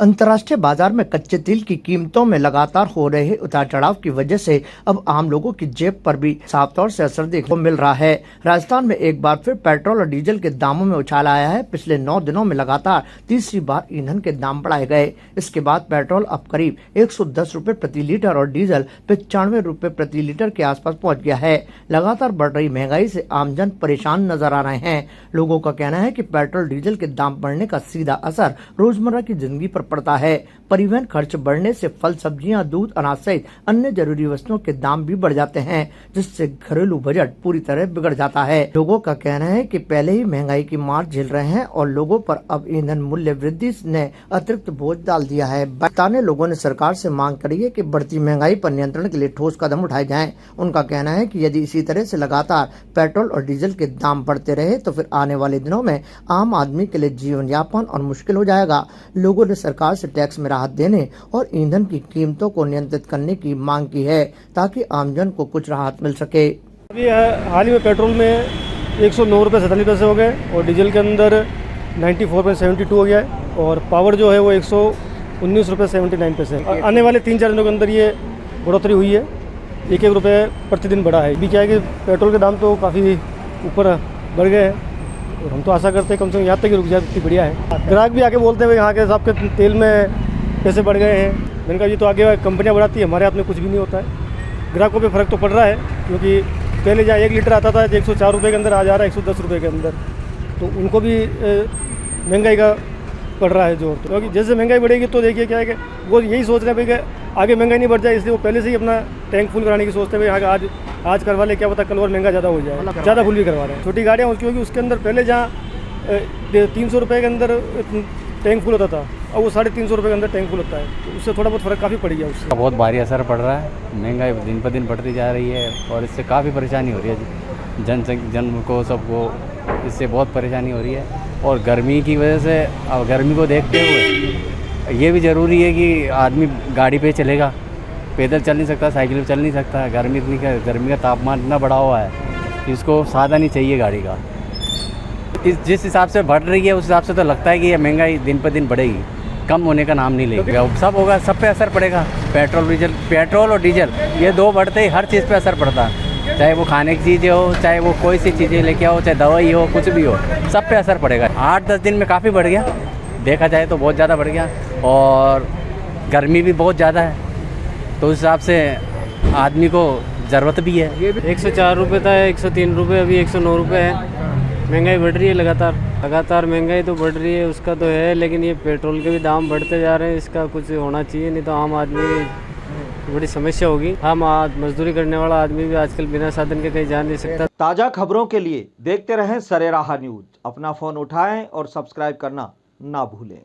अंतर्राष्ट्रीय बाजार में कच्चे तेल की कीमतों में लगातार हो रहे उतार चढ़ाव की वजह से अब आम लोगों की जेब पर भी साफ तौर से असर देखने को मिल रहा है। राजस्थान में एक बार फिर पेट्रोल और डीजल के दामों में उछाल आया है। पिछले 9 दिनों में लगातार तीसरी बार ईंधन के दाम बढ़ाए गए। इसके बाद पेट्रोल अब करीब 110 रुपए प्रति लीटर और डीजल 95 रुपए प्रति लीटर के आसपास पहुँच गया है। लगातार बढ़ रही महंगाई से आमजन परेशान नजर आ रहे हैं। लोगों का कहना है कि पेट्रोल डीजल के दाम बढ़ने का सीधा असर रोजमर्रा की जिंदगी पर पड़ता है। परिवहन खर्च बढ़ने से फल, सब्जियां, दूध, अनाज सहित अन्य जरूरी वस्तुओं के दाम भी बढ़ जाते हैं, जिससे घरेलू बजट पूरी तरह बिगड़ जाता है। लोगों का कहना है कि पहले ही महंगाई की मार झेल रहे हैं और लोगों पर अब ईंधन मूल्य वृद्धि ने अतिरिक्त बोझ डाल दिया है। स्थानीय लोगों ने सरकार से मांग करी है कि बढ़ती महंगाई पर नियंत्रण के लिए ठोस कदम उठाए जाएं। उनका कहना है कि यदि इसी तरह से लगातार पेट्रोल और डीजल के दाम बढ़ते रहे तो फिर आने वाले दिनों में आम आदमी के लिए जीवन यापन और मुश्किल हो जाएगा। लोगों ने सरकार से टैक्स में राहत देने और ईंधन की कीमतों को नियंत्रित करने की मांग की है, ताकि आमजन को कुछ राहत मिल सके। अभी हाल ही में पेट्रोल में 109 रुपये 47 पैसे हो गए और डीजल के अंदर 94.72 हो गया है और पावर जो है वो 119 रुपये 79 पैसे। आने वाले 3-4 दिनों के अंदर ये बढ़ोतरी हुई है, 1-1 रुपये प्रतिदिन बढ़ा है। अभी क्या है कि पेट्रोल के दाम तो काफ़ी ऊपर बढ़ गए हैं और हम तो आशा करते हैं कम से कम यहाँ तक ही रुक जाए, इतनी बढ़िया है। ग्राहक भी आके बोलते हैं यहाँ के हिसाब के तेल में पैसे बढ़ गए हैं। मैंने कहा ये तो आगे कंपनियाँ बढ़ाती है, हमारे हाथ में कुछ भी नहीं होता है। ग्राहकों पे फ़र्क तो पड़ रहा है, क्योंकि पहले जहाँ 1 लीटर आता था 104 रुपये के अंदर आ जा रहा है 110 रुपये के अंदर, तो उनको भी महंगाई का पड़ रहा है जोर। क्योंकि जैसे महंगाई बढ़ेगी तो देखिए क्या है कि वो यही सोच रहे हैं भाई कि आगे महंगाई नहीं बढ़ जाए, इसलिए वो पहले से ही अपना टैंक फुल कराने की सोचते हैं। भाई आज करवा ले, क्या पता कल और महंगा ज़्यादा हो जाए, ज़्यादा फुल भी करवा रहे हैं। छोटी गाड़ियाँ क्योंकि उसके अंदर पहले जहाँ 300 रुपये के अंदर टैंक फुल होता था, और वो 350 रुपये के अंदर टैंक फुल होता है, तो उससे थोड़ा बहुत फ़र्क काफ़ी पड़ गया। उससे बहुत भारी असर पड़ रहा है। महंगाई दिन पर दिन बढ़ती जा रही है और इससे काफ़ी परेशानी हो रही है जन को, सबको इससे बहुत परेशानी हो रही है। और गर्मी की वजह से, अब गर्मी को देखते हुए ये भी ज़रूरी है कि आदमी गाड़ी पे चलेगा, पैदल चल नहीं सकता, साइकिल पे चल नहीं सकता। गर्मी का तापमान इतना बढ़ा हुआ है, इसको साधन ही चाहिए गाड़ी का। जिस हिसाब से बढ़ रही है उस हिसाब से तो लगता है कि ये महंगाई दिन पर दिन बढ़ेगी, कम होने का नाम नहीं लेगा। सब होगा, सब पे असर पड़ेगा। पेट्रोल और डीजल ये दो बढ़ते ही हर चीज़ पे असर पड़ता है, चाहे वो खाने की चीज़ें हो, चाहे वो कोई सी चीज़ें लेके आओ, चाहे दवाई हो, कुछ भी हो, सब पे असर पड़ेगा। 8-10 दिन में काफ़ी बढ़ गया, देखा जाए तो बहुत ज़्यादा बढ़ गया। और गर्मी भी बहुत ज़्यादा है, तो उस हिसाब से आदमी को ज़रूरत भी है। ये 104 रुपये था, 103 रुपये, अभी 109 रुपये है। महंगाई बढ़ रही है लगातार महंगाई तो बढ़ रही है, उसका तो है, लेकिन ये पेट्रोल के भी दाम बढ़ते जा रहे हैं। इसका कुछ होना चाहिए, नहीं तो आम आदमी बड़ी समस्या होगी। हम मजदूरी करने वाला आदमी भी आजकल बिना साधन के कहीं जा नहीं सकता। ताज़ा खबरों के लिए देखते रहें सरेराह न्यूज़। अपना फ़ोन उठाएं और सब्सक्राइब करना ना भूलें।